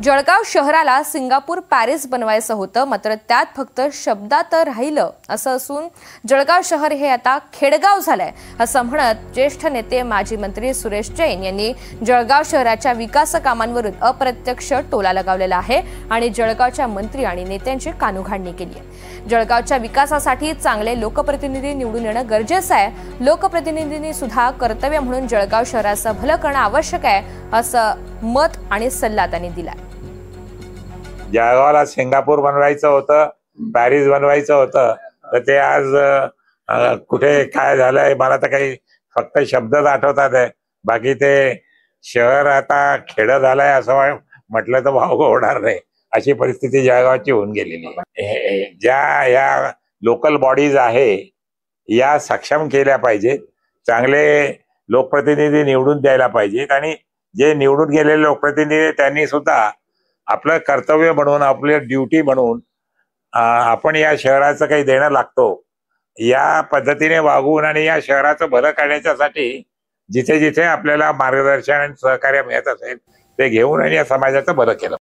जळगाव शहराला Singapore Paris बनवायचं होतं, मात्र त्यात फक्त शब्दात राहिलं असं असून जळगाव शहर हे आता खेडगाव झालंय असं म्हणत ज्येष्ठ नेते माजी मंत्री सुरेश जैन यांनी जळगाव शहराच्या विकास कामांवरून अप्रत्यक्ष टोला लगावलेला आहे आणि जळगावच्या मंत्री आणि नेत्यांची कानउघाडणी केली आहे। जळगावच्या विकासासाठी चांगले लोकप्रतिनिधी निवडून येणं गरजेचं आहे। लोकप्रतिनिधींनी सुद्धा कर्तव्य म्हणून जळगाव शहराचं भलं करणं आवश्यक आहे असं मत आणि सल्ला त्यांनी दिला। जळगावला सिंगापूर बनवायचं होतं, पॅरिस बनवायचं होतं, तर ते आज कुठे काय झालंय मला तर काही फक्त शब्दच आठवतात आहे। बाकी ते शहर आता खेड झालंय असं म्हटलं तर भाव होणार नाही, अशी परिस्थिती जळगावची होऊन गेलेली आहे। ज्या या लोकल बॉडीज आहे या सक्षम केल्या पाहिजेत, चांगले लोकप्रतिनिधी निवडून द्यायला पाहिजेत आणि जे निवडून गेलेले लोकप्रतिनिधी त्यांनी सुद्धा आपलं कर्तव्य म्हणून, आपली ड्युटी म्हणून आपण या शहराचं काही देणं लागतो या पद्धतीने वागून आणि या शहराचं भलं करण्यासाठी जिथे जिथे आपल्याला मार्गदर्शन आणि सहकार्य मिळत असेल ते घेऊन आणि या समाजाचं भलं केलं।